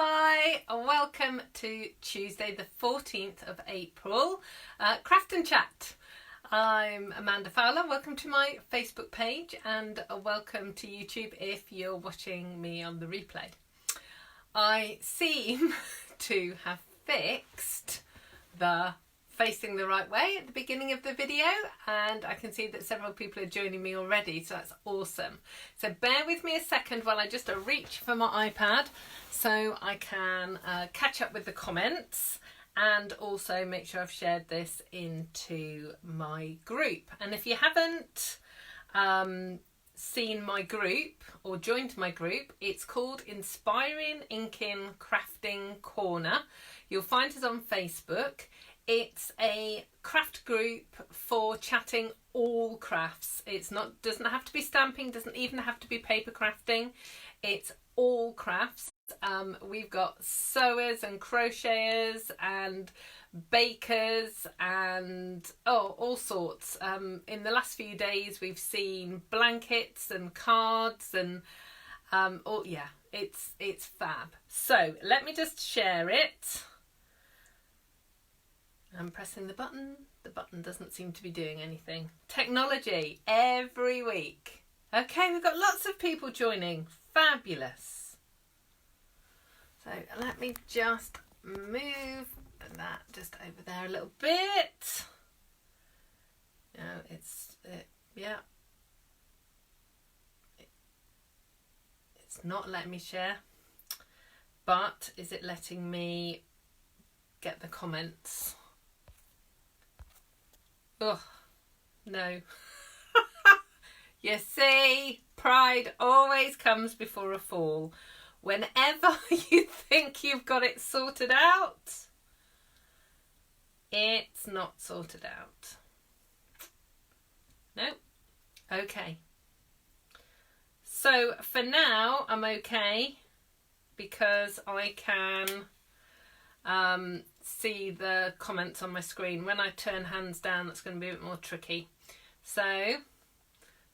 Hi, welcome to Tuesday the 14th of April, Craft and Chat. I'm Amanda Fowler, welcome to my Facebook page and welcome to YouTube if you're watching me on the replay. I seem to have fixed the facing the right way at the beginning of the video, and I can see that several people are joining me already, so that's awesome. So bear with me a second while I just reach for my iPad so I can catch up with the comments and also make sure I've shared this into my group. And if you haven't seen my group or joined my group, it's called Inspiring Inkin Crafting Corner. You'll find us on Facebook. It's a craft group for chatting all crafts. Doesn't have to be stamping, doesn't even have to be paper crafting. It's all crafts. We've got sewers and crocheters and bakers and all sorts. In the last few days we've seen blankets and cards and it's fab. So let me just share it. I'm pressing the button. The button doesn't seem to be doing anything. Technology every week. Okay, we've got lots of people joining. Fabulous. So let me just move that just over there a little bit. No, it's not letting me share. But is it letting me get the comments? Oh, no. You see, pride always comes before a fall. Whenever you think you've got it sorted out, it's not sorted out. No? Okay. So for now, I'm okay because I can see the comments on my screen. When I turn hands down, that's going to be a bit more tricky. So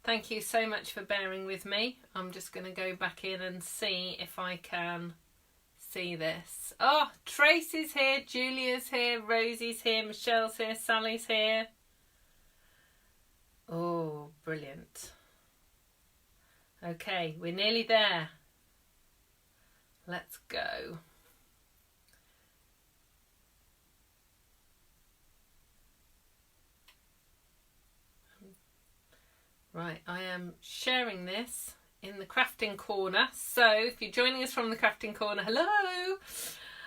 thank you so much for bearing with me. I'm just going to go back in and see if I can see this. Oh, Tracy's here, Julia's here, Rosie's here, Michelle's here, Sally's here. Oh, brilliant. Okay, we're nearly there. Let's go. Right, I am sharing this in the crafting corner. So if you're joining us from the crafting corner, hello.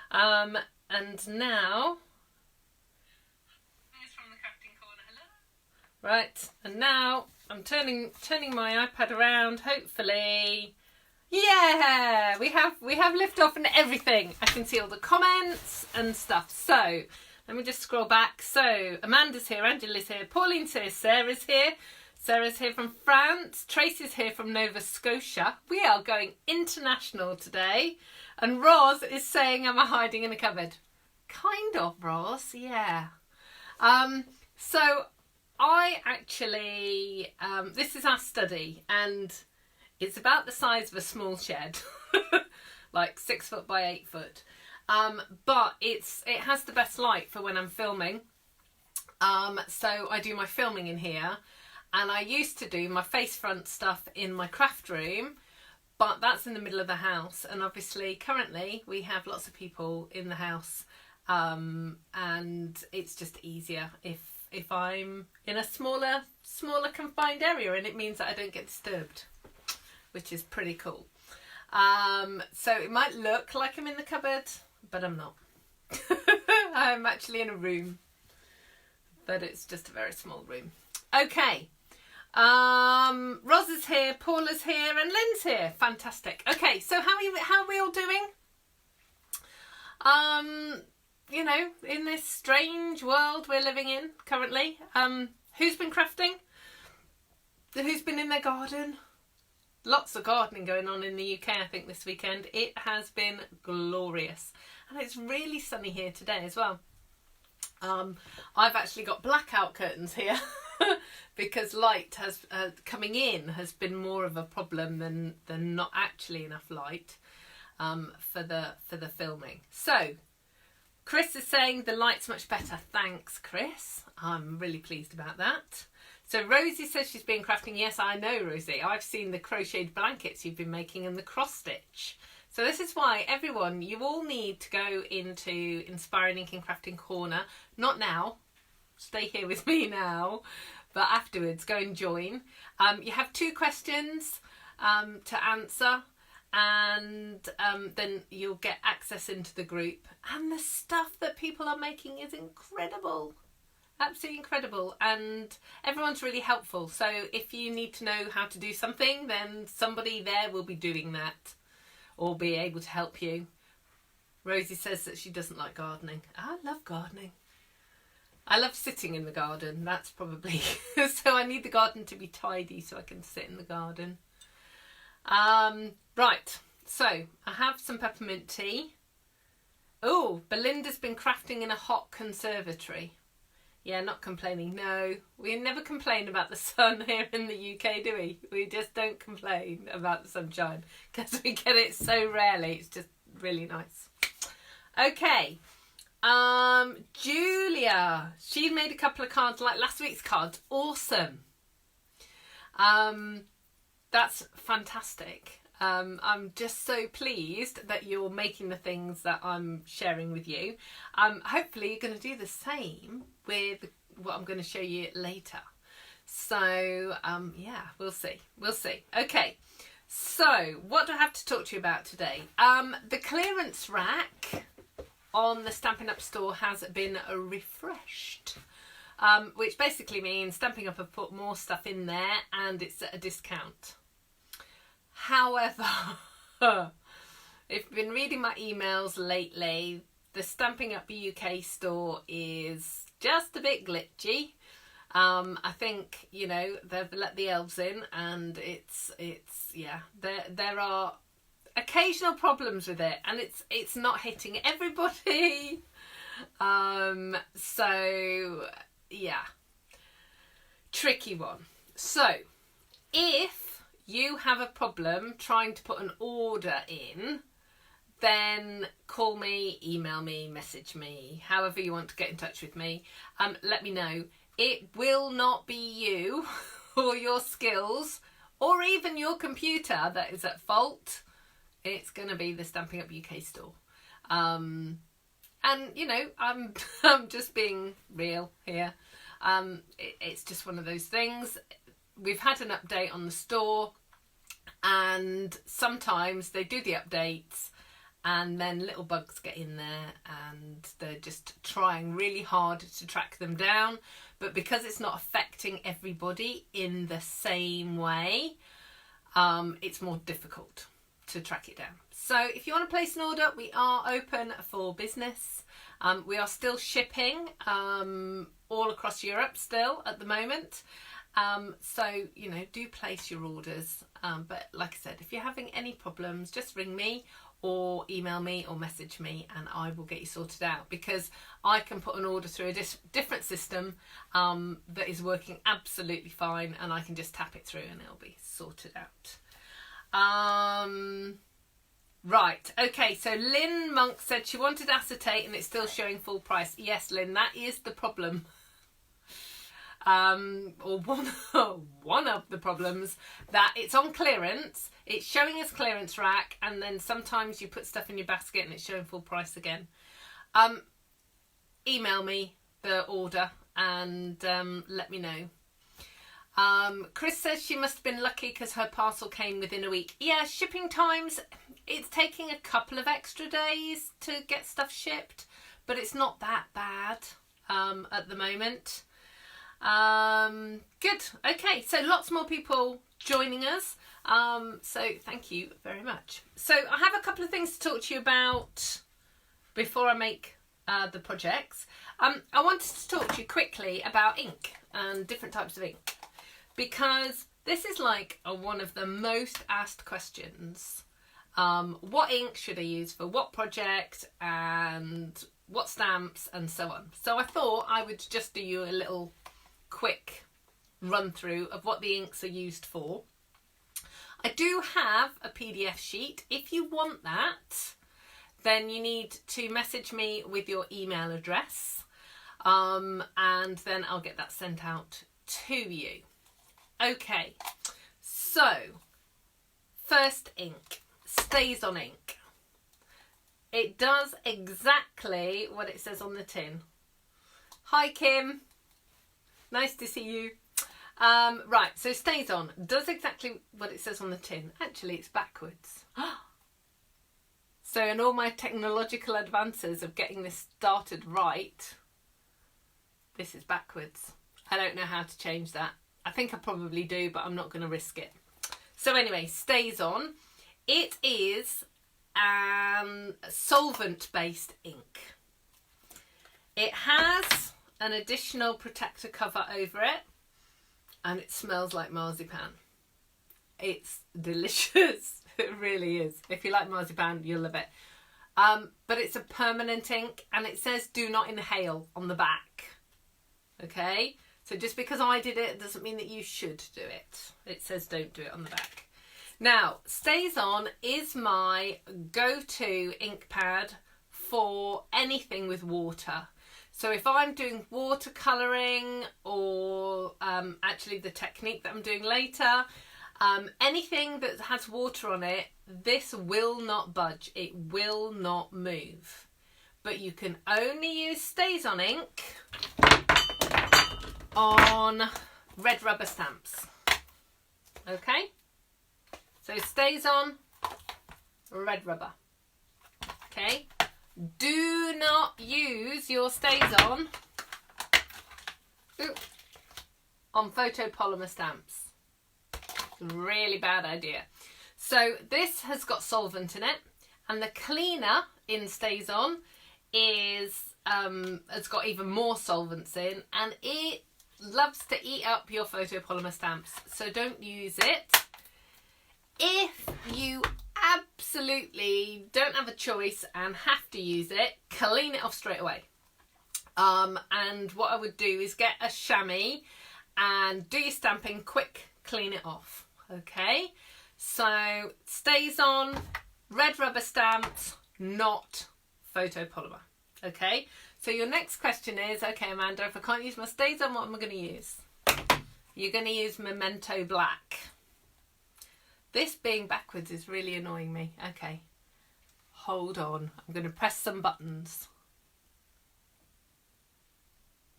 And now, right, and now I'm turning my iPad around. Hopefully, yeah, we have liftoff and everything. I can see all the comments and stuff. So let me just scroll back. So Amanda's here, Angela's here, Pauline's here, Sarah's here. Sarah's here from France. Tracy's here from Nova Scotia. We are going international today. And Roz is saying, am I hiding in a cupboard? Kind of, Roz, yeah. So I actually, this is our study and it's about the size of a small shed, like 6 foot by 8 foot. But it has the best light for when I'm filming. So I do my filming in here. And I used to do my face front stuff in my craft room, but that's in the middle of the house. And obviously currently we have lots of people in the house, and it's just easier if I'm in a smaller confined area, and it means that I don't get disturbed, which is pretty cool. So it might look like I'm in the cupboard, but I'm not. I'm actually in a room, but it's just a very small room. Okay. Roz is here, Paula's here, and Lynn's here. Fantastic. Okay, so how are we all doing? You know, in this strange world we're living in currently. Who's been crafting? Who's been in their garden? Lots of gardening going on in the UK, I think, this weekend. It has been glorious. And it's really sunny here today as well. I've actually got blackout curtains here because light has coming in has been more of a problem than not actually enough light. for the filming. So Chris is saying the light's much better. Thanks, Chris. I'm really pleased about that. So Rosie says she's been crafting. Yes, I know, Rosie. I've seen the crocheted blankets you've been making and the cross stitch. So this is why, everyone, you all need to go into Inspiring Inking Crafting Corner. Not now. Stay here with me now. But afterwards, go and join. You have 2 questions to answer. And then you'll get access into the group. And the stuff that people are making is incredible. Absolutely incredible, and everyone's really helpful. So if you need to know how to do something, then somebody there will be doing that or be able to help you. Rosie says that she doesn't like gardening. I love gardening. I love sitting in the garden. That's probably so I need the garden to be tidy so I can sit in the garden. Right, so I have some peppermint tea. Oh, Belinda's been crafting in a hot conservatory. Yeah, not complaining. No, we never complain about the sun here in the UK, do we? We just don't complain about the sunshine because we get it so rarely. It's just really nice. Okay. Julia, she made a couple of cards like last week's cards. Awesome. That's fantastic. I'm just so pleased that you're making the things that I'm sharing with you. Hopefully you're going to do the same with what I'm going to show you later. So yeah, we'll see. Okay, so what do I have to talk to you about today? The clearance rack on the Stampin' Up store has been refreshed, which basically means Stampin' Up have put more stuff in there and it's at a discount. However, if you've been reading my emails lately, the Stampin' Up UK store is just a bit glitchy. I think, you know, they've let the elves in and it's yeah, there are occasional problems with it and it's not hitting everybody. So yeah, tricky one. So if you have a problem trying to put an order in, then call me, email me, message me, however you want to get in touch with me. Let me know. It will not be you or your skills or even your computer that is at fault. It's going to be the Stampin' Up UK store. And, you know, I'm just being real here. It's just one of those things. We've had an update on the store and sometimes they do the updates and then little bugs get in there and they're just trying really hard to track them down. But because it's not affecting everybody in the same way, it's more difficult to track it down. So if you want to place an order, we are open for business. We are still shipping all across Europe still at the moment. So, you know, do place your orders. But like I said, if you're having any problems, just ring me or email me or message me and I will get you sorted out, because I can put an order through a different system that is working absolutely fine and I can just tap it through and it'll be sorted out. Right, okay, so Lynn Monk said she wanted acetate and it's still showing full price. Yes, Lynn, that is the problem. Or one of the problems, that it's on clearance, it's showing as clearance rack, and then sometimes you put stuff in your basket and it's showing full price again. Email me the order and let me know. Chris says she must have been lucky because her parcel came within a week. Yeah, shipping times, it's taking a couple of extra days to get stuff shipped, but it's not that bad at the moment. Good. Okay, so lots more people joining us. So thank you very much. So I have a couple of things to talk to you about before I make the projects. I wanted to talk to you quickly about ink and different types of ink, because this is like one of the most asked questions. What ink should I use for what project and what stamps and so on. So I thought I would just do you a little quick run through of what the inks are used for. I do have a PDF sheet. If you want that, then you need to message me with your email address, and then I'll get that sent out to you. Okay, so first ink, Stays On ink. It does exactly what it says on the tin. Hi Kim, nice to see you. Right, so Stays On does exactly what it says on the tin. Actually, it's backwards. So in all my technological advances of getting this started right, this is backwards. I don't know how to change that. I think I probably do, but I'm not going to risk it. So anyway, Stays On. It is solvent-based ink. It has an additional protector cover over it, and it smells like marzipan. It's delicious. It really is. If you like marzipan, you'll love it. But it's a permanent ink, and it says do not inhale on the back. Okay? So just because I did it doesn't mean that you should do it. It says don't do it on the back. Now, Stays On is my go-to ink pad for anything with water. So if I'm doing watercolouring or actually the technique that I'm doing later, anything that has water on it, this will not budge. It will not move. But you can only use Stays On ink on red rubber stamps. Okay? So Stays On, red rubber. Okay? Do not use your Stays On photopolymer stamps. It's a really bad idea. So this has got solvent in it, and the cleaner in Stays On is has got even more solvents in, and it loves to eat up your photopolymer stamps. So don't use it. If you absolutely don't have a choice and have to use it, clean it off straight away. And what I would do is get a chamois and do your stamping, quick clean it off. Okay, so Stays On, red rubber stamps, not photopolymer. Okay, so your next question is, okay Amanda, if I can't use my Stays On, what am I going to use? You're going to use Memento Black. This being backwards is really annoying me. Okay, hold on. I'm going to press some buttons.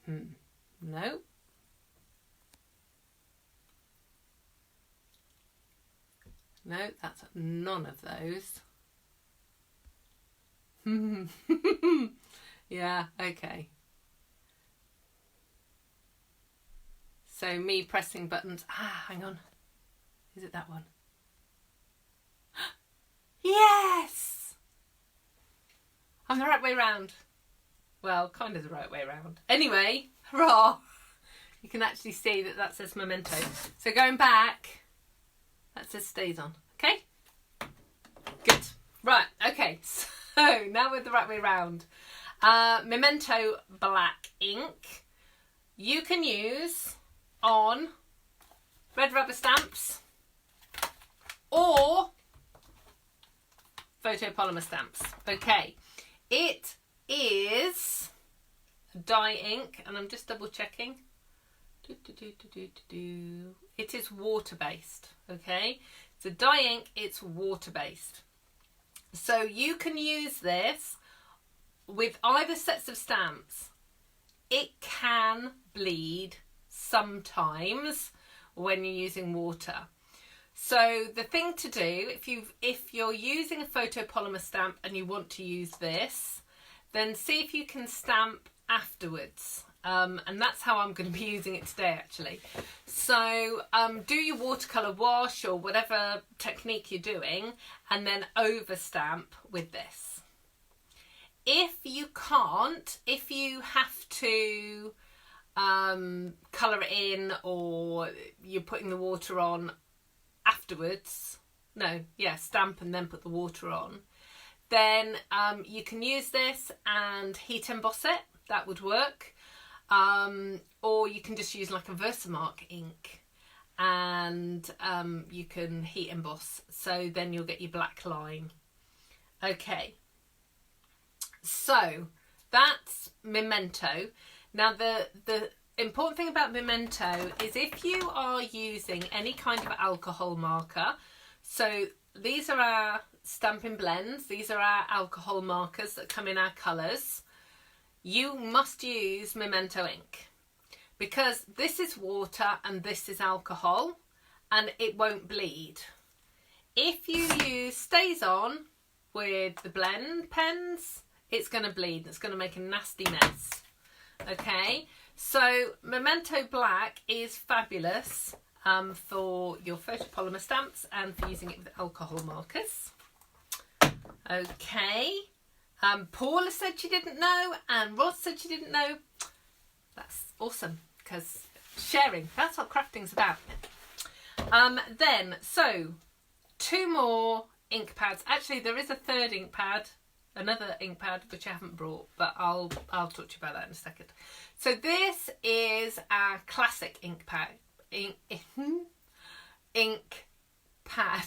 No. No, that's none of those. Yeah, okay. So me pressing buttons. Hang on. Is it that one? Yes! I'm the right way round. Well, kind of the right way round. Anyway, hurrah! You can actually see that that says Memento. So going back, that says Stays On. Okay? Good. Right, okay. So now we're the right way round. Memento Black ink. You can use on red rubber stamps or photopolymer stamps. Okay, it is a dye ink, and I'm just double checking. It is water based. Okay, it's a dye ink, it's water based. So you can use this with either sets of stamps. It can bleed sometimes when you're using water. So the thing to do, if you're using a photopolymer stamp and you want to use this, then see if you can stamp afterwards. And that's how I'm going to be using it today, actually. So do your watercolour wash or whatever technique you're doing, and then over stamp with this. If you can't, if you have to colour it in, or you're putting the water on afterwards, stamp and then put the water on, then you can use this and heat emboss it. That would work. Or you can just use like a Versamark ink and you can heat emboss, so then you'll get your black line. Okay, so that's Memento. Now the important thing about Memento is if you are using any kind of alcohol marker, so these are our stamping blends, these are our alcohol markers that come in our colours, you must use Memento ink, because this is water and this is alcohol and it won't bleed. If you use Stays On with the blend pens, it's going to bleed. It's going to make a nasty mess. Okay, so Memento Black is fabulous for your photopolymer stamps and for using it with alcohol markers. Okay, Paula said she didn't know and Ross said she didn't know. That's awesome, because sharing, that's what crafting's about. Then, so 2 more ink pads. Actually, there is a third ink pad, another ink pad, which I haven't brought, but I'll talk to you about that in a second. So this is our classic ink pad. Ink pad.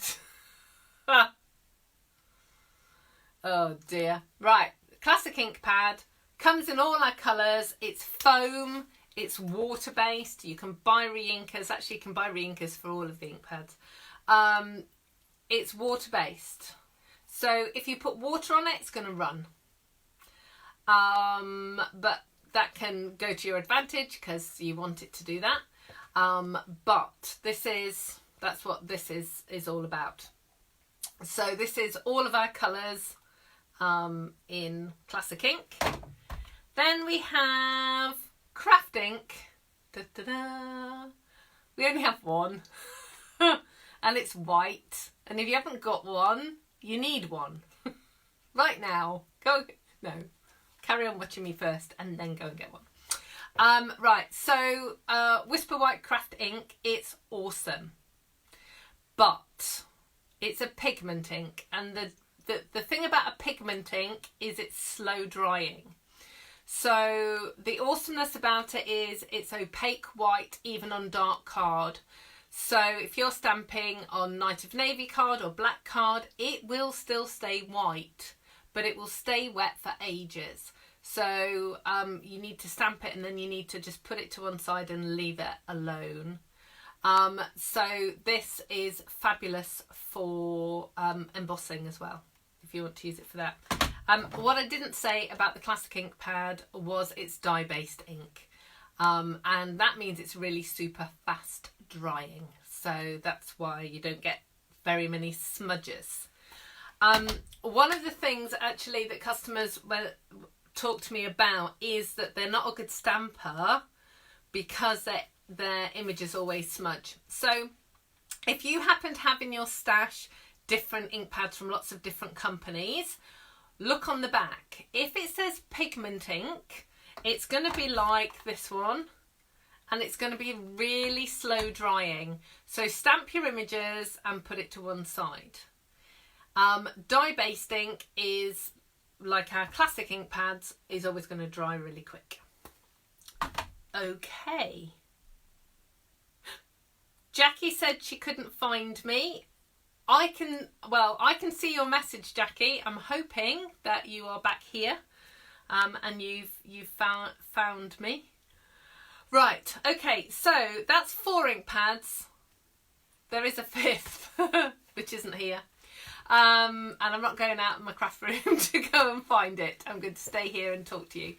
Oh dear. Right, classic ink pad. Comes in all our colours. It's foam. It's water based. You can buy re-inkers. Actually, you can buy re-inkers for all of the ink pads. It's water based. So if you put water on it, it's going to run. But that can go to your advantage because you want it to do that. But that's what this is all about. So this is all of our colours in classic ink. Then we have craft ink. Da, da, da. We only have one. And it's white. And if you haven't got one, you need one. Right now. Carry on watching me first and then go and get one. Right, so Whisper White Craft Ink, it's awesome. But it's a pigment ink, and the thing about a pigment ink is it's slow drying. So the awesomeness about it is it's opaque white even on dark card. So if you're stamping on Night of Navy card or black card, it will still stay white, but it will stay wet for ages. So you need to stamp it and then you need to just put it to one side and leave it alone. So this is fabulous for embossing as well, if you want to use it for that. What I didn't say about the classic ink pad was it's dye-based ink. And that means it's really super fast drying. So that's why you don't get very many smudges. One of the things actually that customers talk to me about is that they're not a good stamper because their images always smudge. So if you happen to have in your stash different ink pads from lots of different companies, look on the back. If it says pigment ink, it's going to be like this one, and it's going to be really slow drying. So stamp your images and put it to one side. Dye-based ink is like our classic ink pads, is always going to dry really quick. Okay. Jackie said she couldn't find me. I can see your message, Jackie. I'm hoping that you are back here and you've found me. Right, okay, so that's 4 ink pads. There is a 5th, which isn't here. And I'm not going out of my craft room to go and find it. I'm going to stay here and talk to you.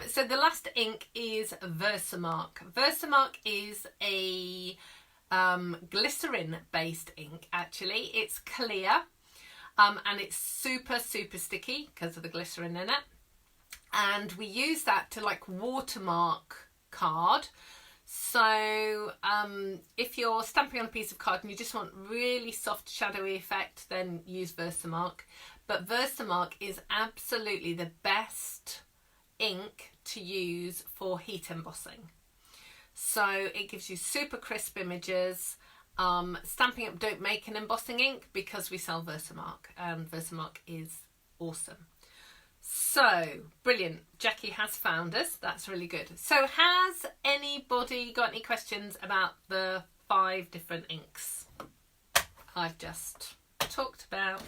So the last ink is Versamark. Versamark is a glycerin based ink actually. It's clear and it's super sticky because of the glycerin in it. And we use that to like watermark card. So if you're stamping on a piece of card and you just want really soft shadowy effect, then use Versamark. But Versamark is absolutely the best ink to use for heat embossing. So it gives you super crisp images. Stampin' Up don't make an embossing ink because we sell Versamark, and Versamark is awesome. So, brilliant. Jackie has found us. That's really good. So has anybody got any questions about the 5 different inks I've just talked about.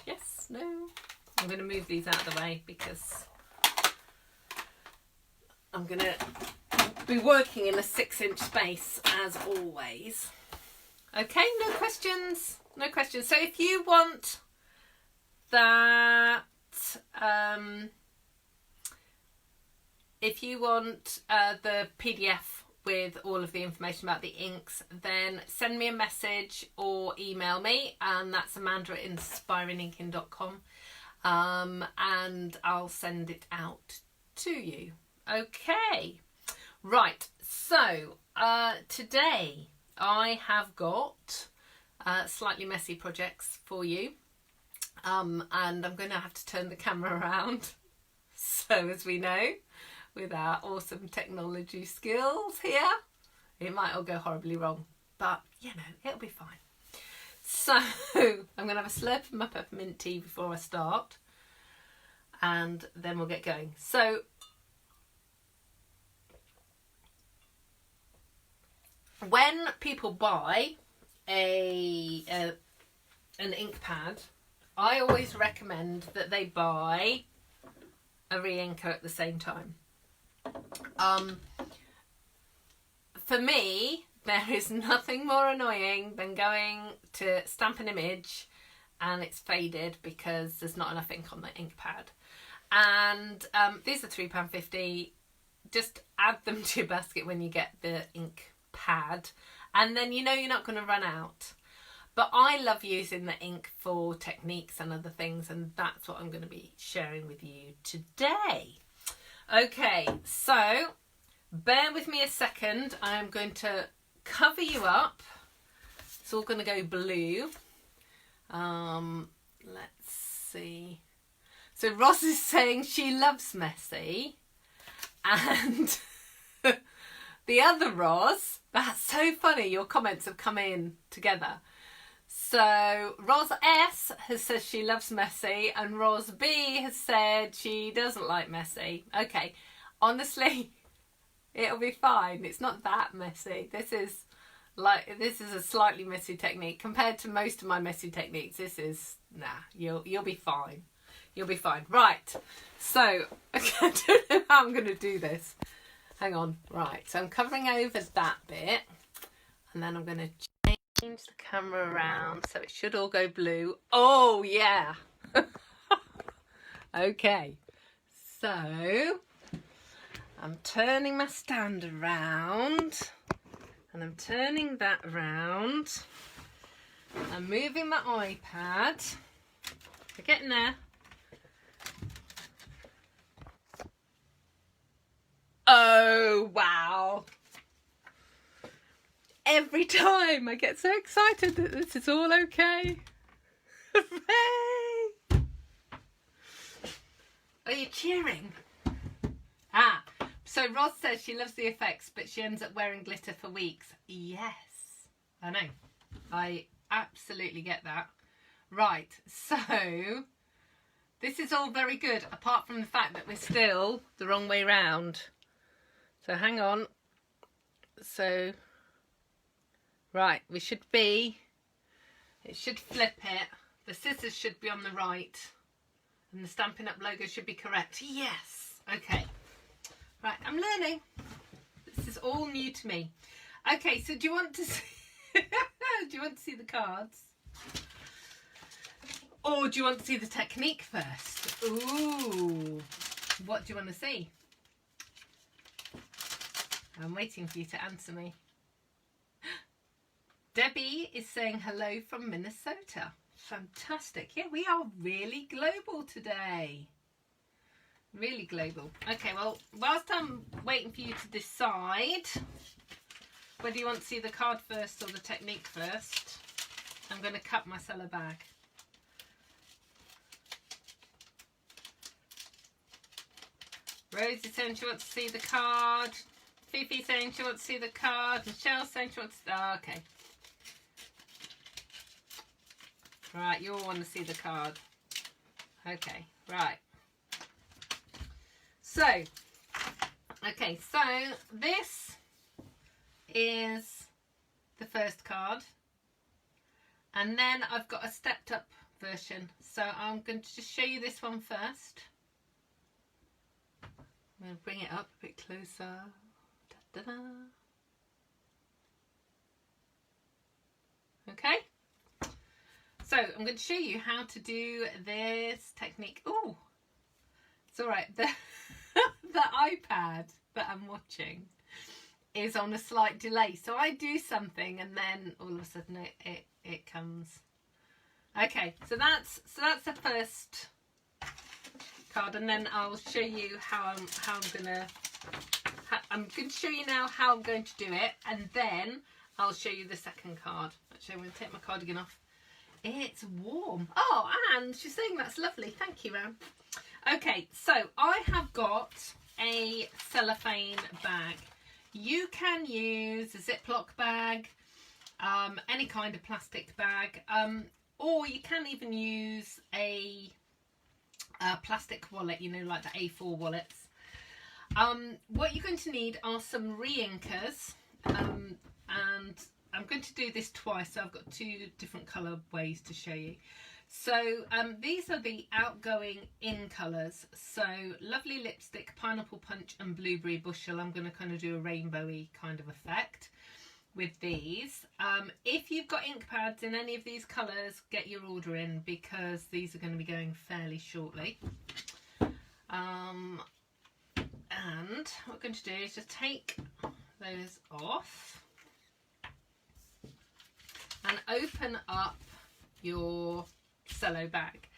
Yes, no. I'm going to move these out of the way because I'm going to be working in a 6-inch space as always. Okay, no questions? No questions. So if you want that, the PDF with all of the information about the inks, then send me a message or email me, and that's amanda@inspiringinkin.com, and I'll send it out to you. Okay, right, so today I have got slightly messy projects for you, and I'm going to have to turn the camera around. So as we know, with our awesome technology skills here, it might all go horribly wrong, but you know, it'll be fine. So I'm going to have a slurp of my peppermint tea before I start, and then we'll get going. So when people buy an ink pad, I always recommend that they buy a re-inker at the same time. For me, there is nothing more annoying than going to stamp an image and it's faded because there's not enough ink on the ink pad. And these are £3.50. Just add them to your basket when you get the ink pad, and then you know you're not going to run out. But I love using the ink for techniques and other things, and that's what I'm going to be sharing with you today. Okay, so bear with me a second. I'm going to cover you up. It's all going to go blue. Let's see. So Ross is saying she loves messy, and the other Ross, that's so funny, your comments have come in together. So Ros S has said she loves messy, and Ros B has said she doesn't like messy. Okay, honestly, it'll be fine. It's not that messy. This is a slightly messy technique compared to most of my messy techniques. This is you'll be fine. You'll be fine. Right. So I don't know how I'm going to do this. Hang on. Right. So I'm covering over that bit, and then I'm going to change the camera around so it should all go blue. Oh yeah. Okay, so I'm turning my stand around, and I'm turning that around. I'm moving my iPad. We're getting there. Oh wow. Every time I get so excited that this is all okay. Hooray! Are you cheering? So Roz says she loves the effects, but she ends up wearing glitter for weeks. Yes, I know. I absolutely get that. Right, so this is all very good, apart from the fact that we're still the wrong way round. So hang on. So... right, it should flip it. The scissors should be on the right, and the Stampin' Up logo should be correct. Yes, okay. Right, I'm learning. This is all new to me. Okay, so do you want to see, do you want to see the cards? Or do you want to see the technique first? Ooh, what do you want to see? I'm waiting for you to answer me. Debbie is saying hello from Minnesota. Fantastic. Yeah, we are really global today. Really global. Okay, well, whilst I'm waiting for you to decide whether you want to see the card first or the technique first, I'm going to cut my cello bag. Rosie saying she wants to see the card. Fifi saying she wants to see the card. Michelle saying she wants to... oh, okay. Right, you all want to see the card. Okay, right. So, okay, so this is the first card, and then I've got a stepped up version. So I'm going to just show you this one first. I'm going to bring it up a bit closer. Da, da, da. Okay, so I'm going to show you how to do this technique. Oh, it's all right. The iPad that I'm watching is on a slight delay, so I do something and then all of a sudden it comes. Okay, so that's the first card, and then I'll show you how I'm going to show you now how I'm going to do it, and then I'll show you the second card. Actually, I'm going to take my cardigan off. It's warm. Oh, and she's saying that's lovely. Thank you, Anne. Okay, so I have got a cellophane bag. You can use a Ziploc bag, any kind of plastic bag, or you can even use a plastic wallet, you know, like the A4 wallets. What you're going to need are some re-inkers, and I'm going to do this twice, so I've got two different colour ways to show you. So these are the outgoing in colours. So Lovely Lipstick, Pineapple Punch and Blueberry Bushel. I'm going to kind of do a rainbowy kind of effect with these. If you've got ink pads in any of these colours, get your order in, because these are going to be going fairly shortly. And what we're going to do is just take those off and open up your cello bag.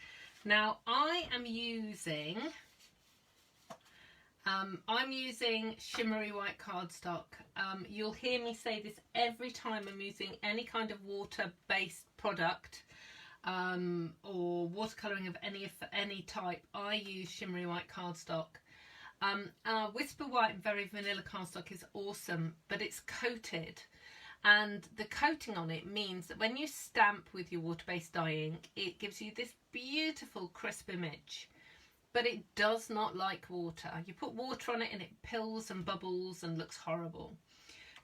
Now I am using shimmery white cardstock. You'll hear me say this every time I'm using any kind of water based product, or watercolouring of any type. I use shimmery white cardstock. Whisper White and Very Vanilla cardstock is awesome, but it's coated, and the coating on it means that when you stamp with your water-based dye ink, it gives you this beautiful crisp image, but it does not like water. You put water on it and it pills and bubbles and looks horrible.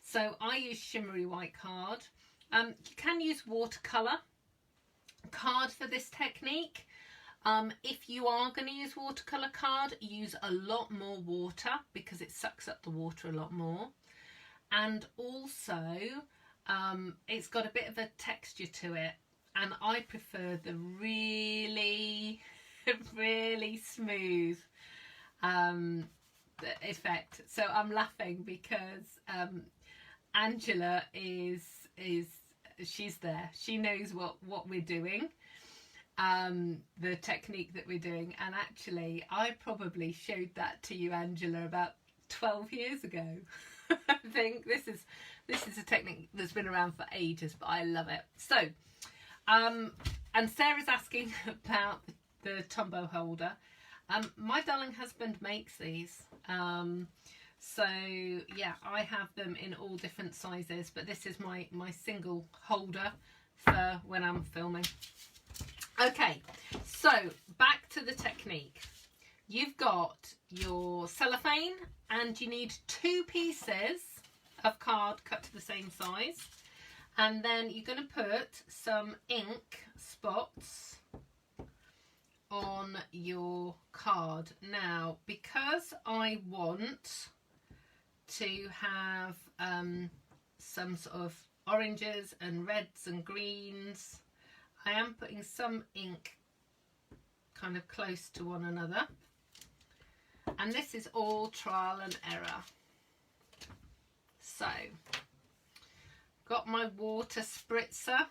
So I use shimmery white card. You can use watercolour card for this technique. If you are going to use watercolour card, use a lot more water, because it sucks up the water a lot more. And also it's got a bit of a texture to it, and I prefer the really really smooth effect. So I'm laughing because Angela she's there, she knows what we're doing, the technique that we're doing, and actually I probably showed that to you, Angela, about 12 years ago. I think this is a technique that's been around for ages, but I love it. So and Sarah's asking about the Tombow holder. My darling husband makes these, so yeah, I have them in all different sizes, but this is my single holder for when I'm filming. Okay, so back to the technique. You've got your cellophane, and you need 2 pieces of card cut to the same size, and then you're going to put some ink spots on your card. Now, because I want to have some sort of oranges and reds and greens, I am putting some ink kind of close to one another, and this is all trial and error. So, got my water spritzer,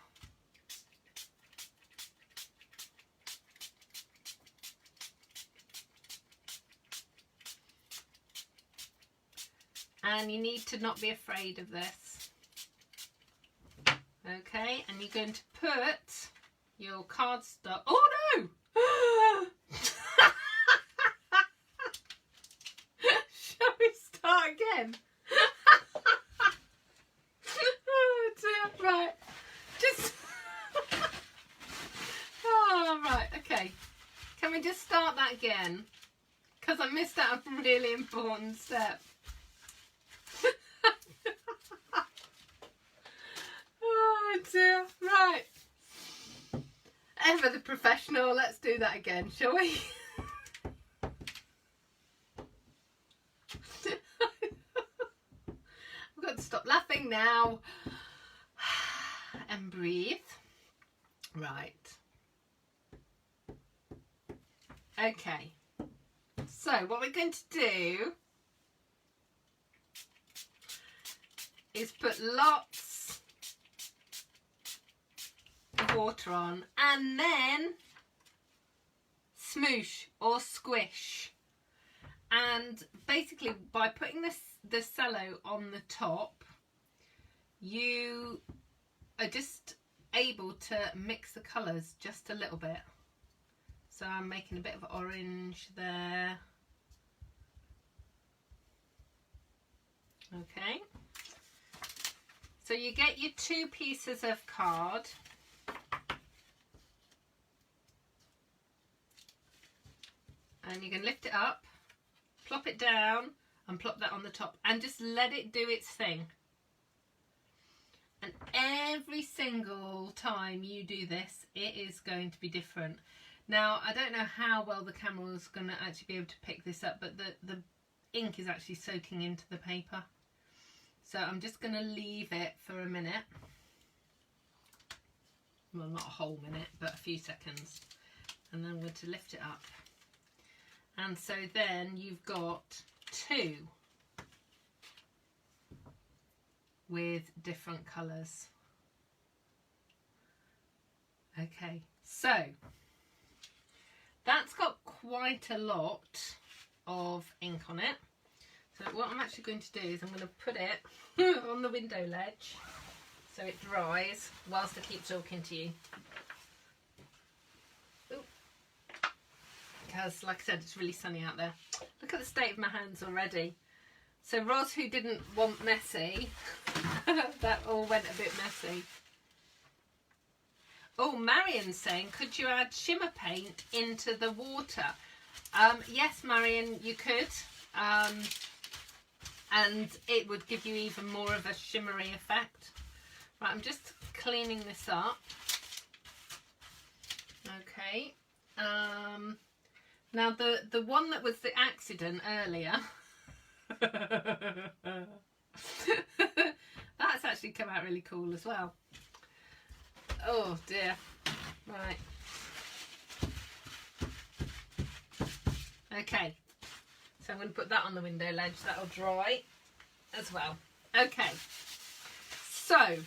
and you need to not be afraid of this. Okay, and you're going to put your cardstock. Oh no! Shall we start again? Oh dear, right. Just oh right, okay. Can we just start that again? Because I missed out a really important step. Oh dear. Right. Ever the professional. Let's do that again, shall we? I've got to stop laughing now. And breathe. Right. Okay. So what we're going to do is put lots of water on and then smoosh or squish. And basically by putting the cello on the top, you are just able to mix the colours just a little bit. So I'm making a bit of orange there. Okay. So you get your 2 pieces of card. And you can lift it up, plop it down and plop that on the top and just let it do its thing. And every single time you do this, it is going to be different. Now, I don't know how well the camera is going to actually be able to pick this up, but the ink is actually soaking into the paper. So I'm just going to leave it for a minute. Well, not a whole minute, but a few seconds. And then I'm going to lift it up. And so then you've got 2 with different colours. Okay, so that's got quite a lot of ink on it. So what I'm actually going to do is I'm going to put it on the window ledge so it dries whilst I keep talking to you. Because like I said, it's really sunny out there. Look at the state of my hands already. So Roz, who didn't want messy, that all went a bit messy. Oh, Marion's saying, could you add shimmer paint into the water? Yes, Marion, you could. And it would give you even more of a shimmery effect. Right, I'm just cleaning this up. Okay. Now the one that was the accident earlier, that's actually come out really cool as well. Oh dear. Right. Okay. So I'm going to put that on the window ledge. That'll dry as well. Okay. So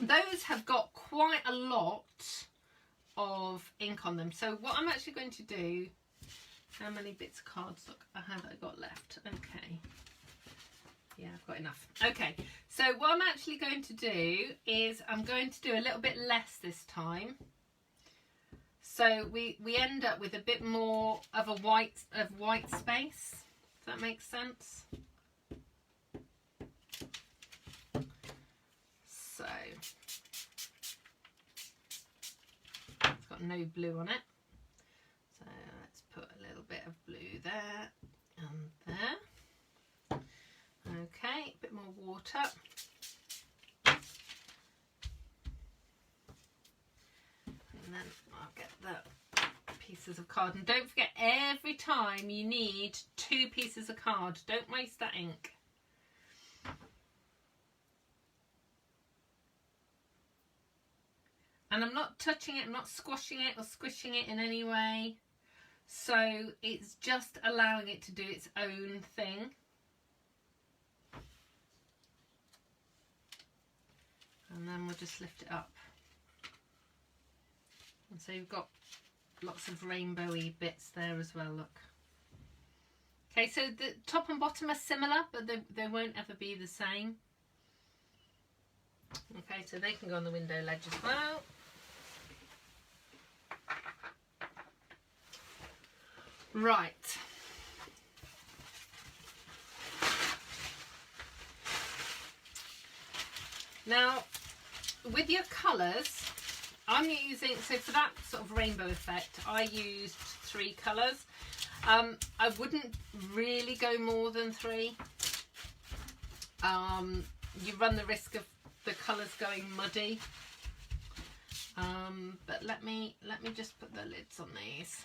those have got quite a lot of ink on them. So what I'm actually going to do, how many bits of cards have I got left? Okay. Yeah, I've got enough. Okay, so what I'm actually going to do is I'm going to do a little bit less this time. So we end up with a bit more of a white space. Does that make sense? So it's got no blue on it. So let's put a little bit of blue there and there. Okay, a bit more water. And then I'll get the pieces of card. And don't forget, every time you need 2 pieces of card. Don't waste that ink. And I'm not touching it, I'm not squashing it or squishing it in any way. So it's just allowing it to do its own thing. And then we'll just lift it up. And so you've got lots of rainbowy bits there as well, look. Okay, so the top and bottom are similar, but they won't ever be the same. Okay, so they can go on the window ledge as well. Right. Now, with your colours, I'm using, so for that sort of rainbow effect, I used 3 colours. I wouldn't really go more than 3. You run the risk of the colours going muddy. But let me just put the lids on these.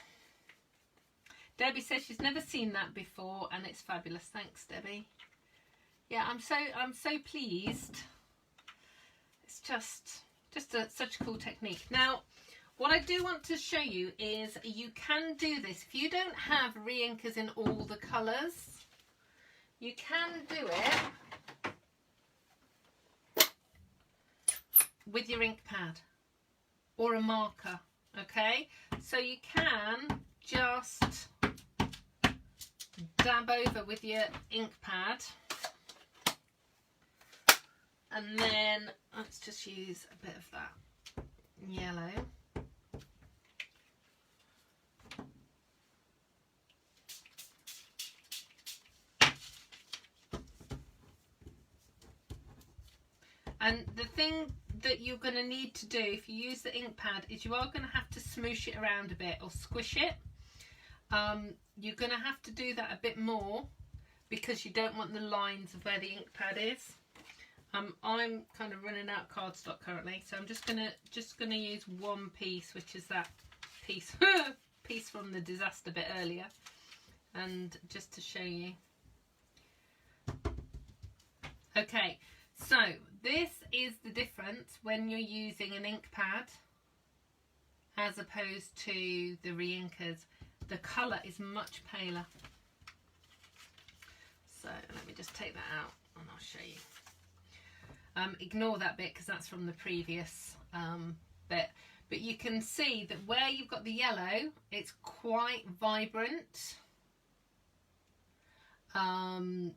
Debbie says she's never seen that before and it's fabulous. Thanks, Debbie. Yeah, I'm so pleased. It's just such a cool technique. Now, what I do want to show you is you can do this. If you don't have re-inkers in all the colours, you can do it with your ink pad or a marker, okay? So you can just dab over with your ink pad, and then let's just use a bit of that yellow. And the thing that you're going to need to do if you use the ink pad is you are going to have to smoosh it around a bit or squish it. You're going to have to do that a bit more because you don't want the lines of where the ink pad is. I'm kind of running out of cardstock currently, so I'm just gonna use one piece, which is that piece piece from the disaster bit earlier, and just to show you. Okay, so this is the difference when you're using an ink pad as opposed to the re-inkers. The colour is much paler. So let me just take that out and I'll show you. Ignore that bit because that's from the previous bit. But you can see that where you've got the yellow, it's quite vibrant. And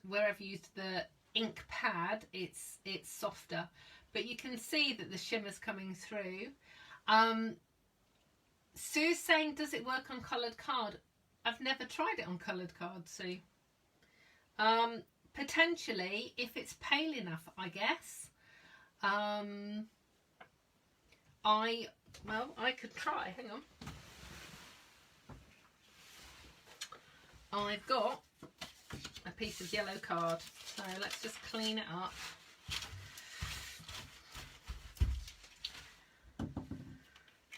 wherever you use the ink pad, it's softer. But you can see that the shimmer's coming through. Sue's saying, does it work on coloured card? I've never tried it on coloured card, Sue. Potentially, if it's pale enough, I guess. I could try. Hang on. I've got a piece of yellow card, so let's just clean it up.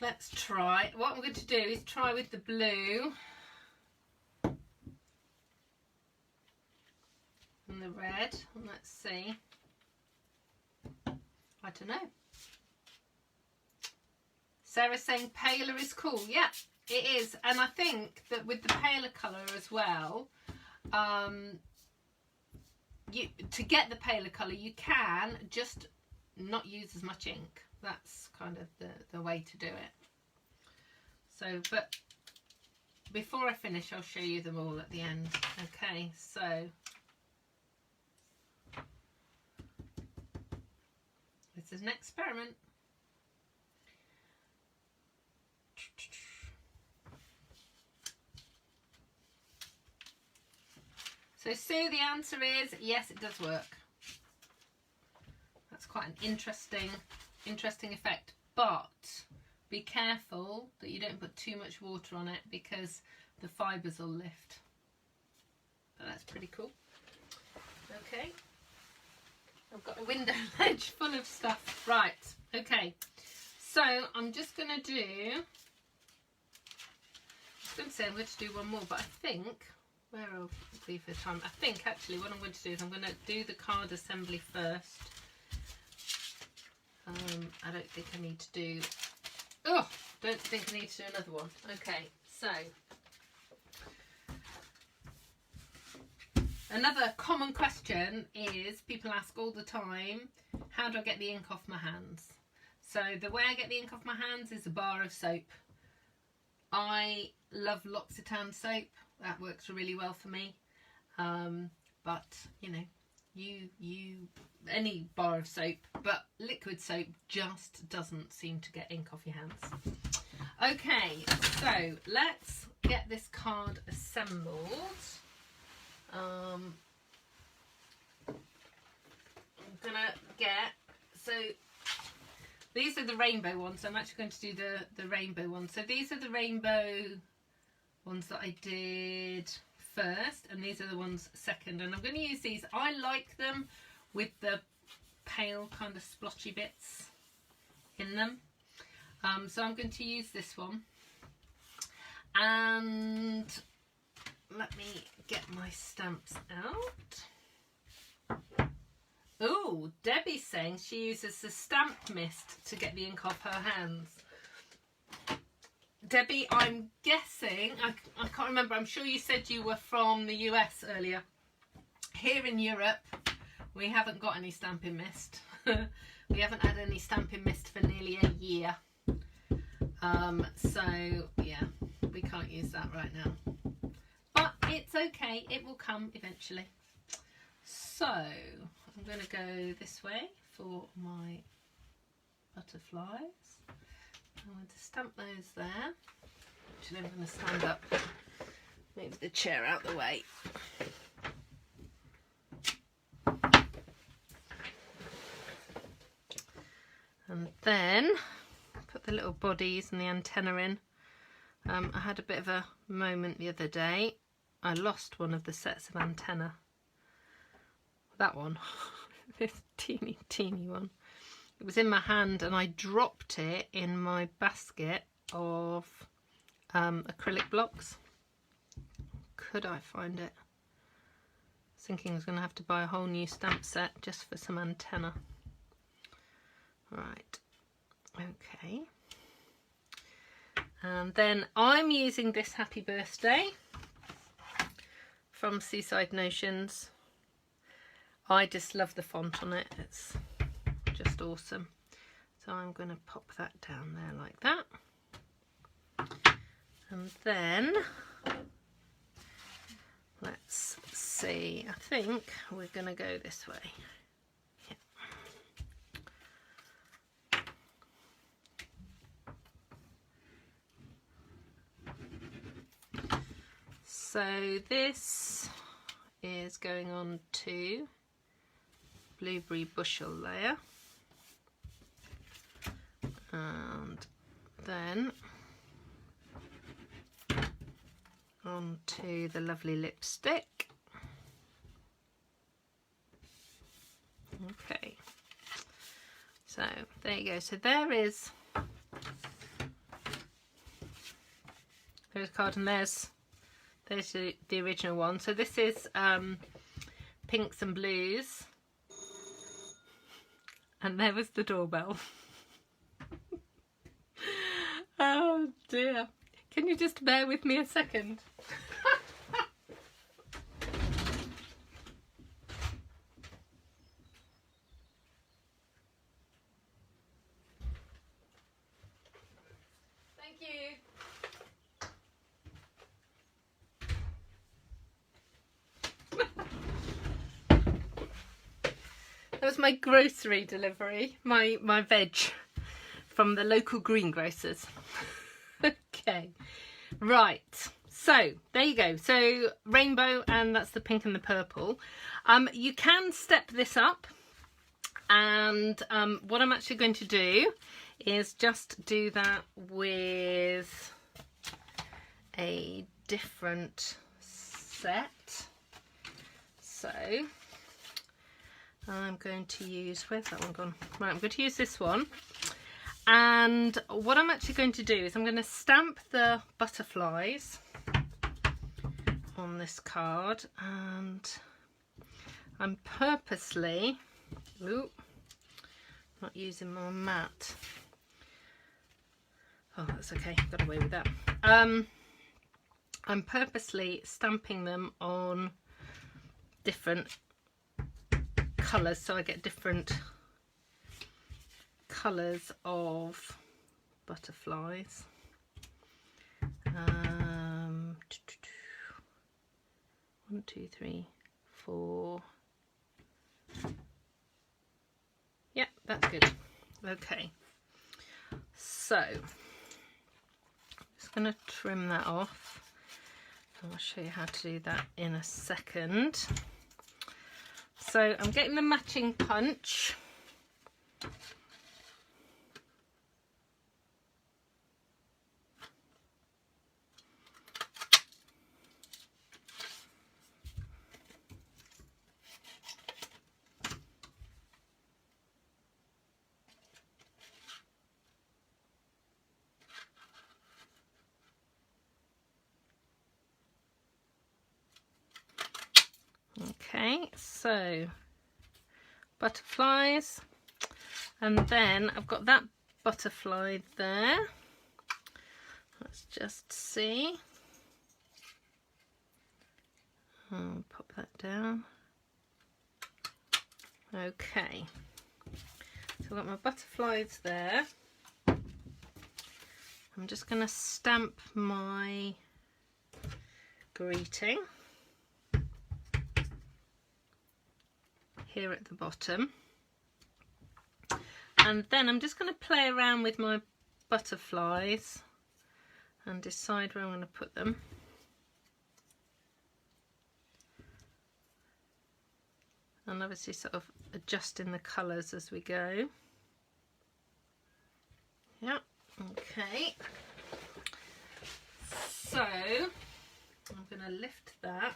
Let's try. What I'm going to do is try with the blue and the red, and let's see. I don't know. Sarah's saying paler is cool. Yeah, it is. And I think that with the paler colour as well, to get the paler colour, you can just not use as much ink. That's kind of the way to do it. So, but before I finish, I'll show you them all at the end. Okay, so this is an experiment. So Sue, the answer is yes, it does work. That's quite an interesting effect, but be careful that you don't put too much water on it because the fibres will lift. But that's pretty cool. Okay, I've got a window ledge full of stuff. Right, okay, so I'm just going to do, I'm going to do one more, but I think, where I'll leave the time, I think actually what I'm going to do is I'm going to do the card assembly first. I don't think I need to do, don't think I need to do another one. Okay, so another common question is, people ask all the time, how do I get the ink off my hands? So the way I get the ink off my hands is a bar of soap. I love L'Occitane soap, that works really well for me, but you know, you any bar of soap, but liquid soap just doesn't seem to get ink off your hands. Okay, so let's get this card assembled. I'm gonna get, so these are the rainbow ones, so I'm actually going to do the rainbow ones. So these are the rainbow ones that I did first, and these are the ones second, and I'm going to use these. I like them with the pale kind of splotchy bits in them. So I'm going to use this one. And let me get my stamps out. Oh, Debbie's saying she uses the stamp mist to get the ink off her hands. Debbie, I'm guessing, I can't remember, I'm sure you said you were from the US earlier. Here in Europe, we haven't got any stamping mist. We haven't had any stamping mist for nearly a year. So, yeah, we can't use that right now. But it's okay, it will come eventually. So, I'm going to go this way for my butterflies. I'm going to stamp those there. Actually, I'm going to stand up, move the chair out the way. And then put the little bodies and the antenna in. I had a bit of a moment the other day. I lost one of the sets of antenna. That one, this teeny one. It was in my hand and I dropped it in my basket of acrylic blocks. Could I find it? I was thinking I was going to have to buy a whole new stamp set just for some antenna. Right, okay. And then I'm using this Happy Birthday from Seaside Notions. I just love the font on it, it's just awesome. So I'm going to pop that down there like that. And then, let's see, I think we're going to go this way. So this is going on to blueberry bushel layer, and then onto the lovely lipstick. Okay, so there you go. So there's a card, and there's the original one. So this is pinks and blues, and there was the doorbell. Oh dear, can you just bear with me a second? Thank you. That was my grocery delivery, my veg from the local greengrocers. Okay, right, so there you go. So rainbow, and that's the pink and the purple. You can step this up, and what I'm actually going to do is just do that with a different set. So I'm going to use, where's that one gone? Right, I'm going to use this one. And what I'm actually going to do is I'm going to stamp the butterflies on this card, and I'm purposely, not using my mat. Oh, that's okay, got away with that. I'm purposely stamping them on different colours, so I get different colours of butterflies. 1, 2, 3, 4. Yep, that's good. Okay, so I'm just going to trim that off. I'll show you how to do that in a second. So I'm getting the matching punch. Okay, so butterflies, and then I've got that butterfly there. Let's just see. I'll pop that down. Okay, so I've got my butterflies there. I'm just going to stamp my greeting here at the bottom, and then I'm just going to play around with my butterflies and decide where I'm going to put them. And obviously sort of adjusting the colours as we go. Yeah, okay. So I'm going to lift that.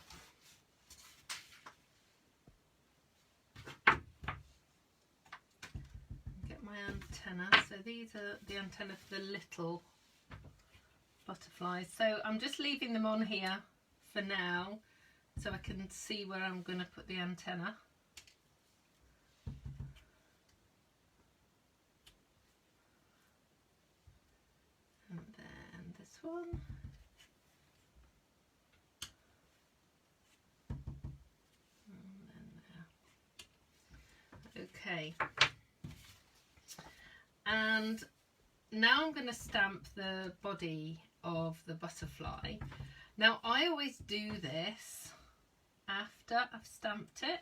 Get my antenna. So these are the antenna for the little butterflies. So I'm just leaving them on here for now so I can see where I'm going to put the antenna. And then this one. And then there. Okay. And now I'm going to stamp the body of the butterfly. Now I always do this after I've stamped it.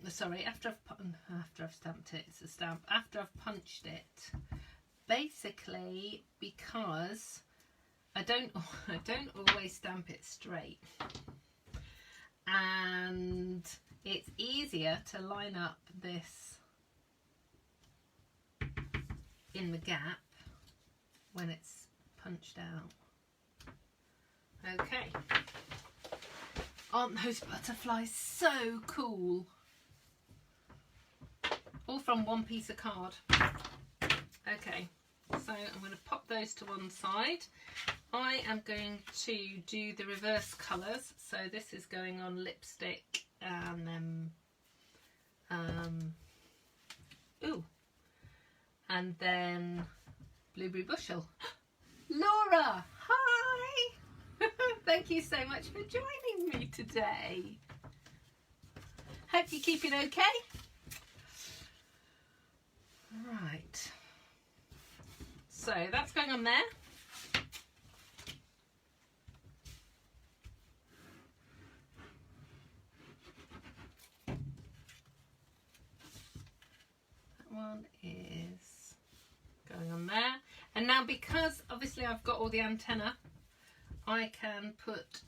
Sorry, after I've stamped it, it's a stamp. After I've punched it, basically because I don't always stamp it straight, and it's easier to line up this in the gap when it's punched out. Okay. Aren't those butterflies so cool? All from one piece of card. Okay, so I'm going to pop those to one side. I am going to do the reverse colours. So this is going on lipstick and then and then blueberry bushel. Laura, hi! Thank you so much for joining me today. Hope you're keeping okay. Right. So that's going on there. That one is going on there. And now because obviously I've got all the antenna, I can put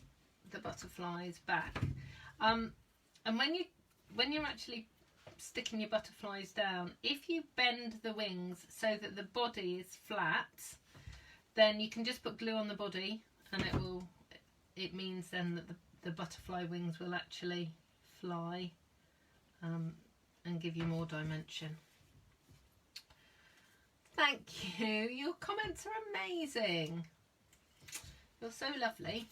the butterflies back. And when you're actually sticking your butterflies down, if you bend the wings so that the body is flat, then you can just put glue on the body, and it means then that the butterfly wings will actually fly and give you more dimension. Thank you. Your comments are amazing. You're so lovely.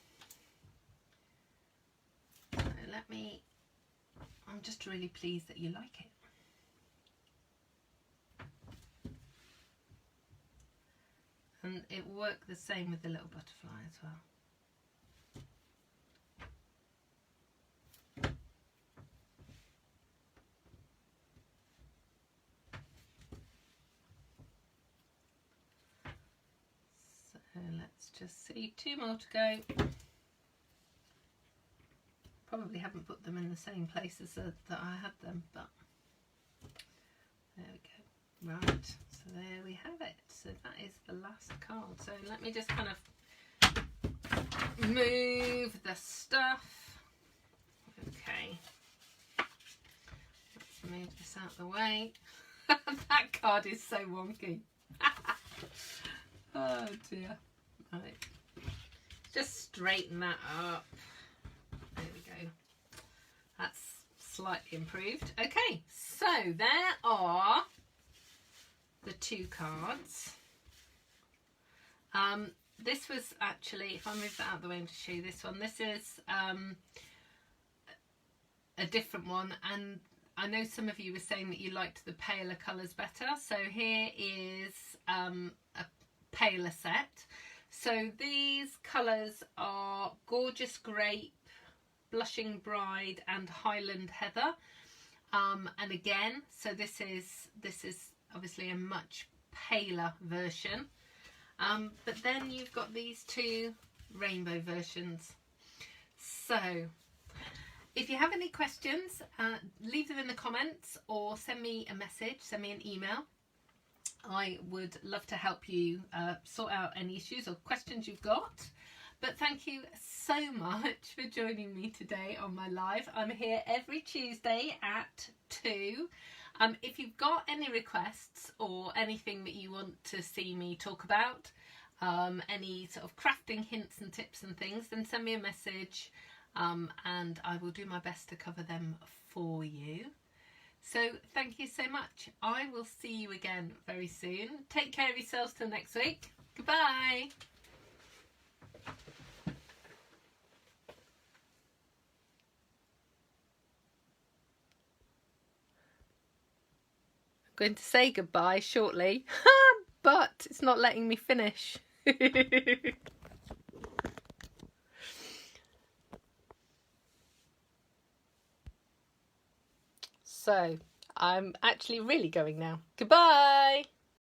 So I'm just really pleased that you like it. And it will work the same with the little butterfly as well. So let's just see, 2 more to go. Probably haven't put them in the same places that I had them, but there we go. Right, so there we have it. So that is the last card. So let me just kind of move the stuff. Okay, let's move this out of the way. That card is so wonky. Oh dear. Right, just straighten that up. There we go. That's slightly improved. Okay, so there are the 2 cards. this was actually, if I move that out of the way and just show you this one, this is a different one, and I know some of you were saying that you liked the paler colours better. So here is a paler set. So these colours are Gorgeous Grape, Blushing Bride and Highland Heather. And again, so this is obviously a much paler version. But then you've got these two rainbow versions. So if you have any questions, leave them in the comments or send me a message, send me an email. I would love to help you sort out any issues or questions you've got. But thank you so much for joining me today on my live. I'm here every Tuesday at 2. If you've got any requests or anything that you want to see me talk about, any sort of crafting hints and tips and things, then send me a message and I will do my best to cover them for you. So thank you so much. I will see you again very soon. Take care of yourselves till next week. Goodbye. Going to say goodbye shortly, but it's not letting me finish. So I'm actually really going now. Goodbye.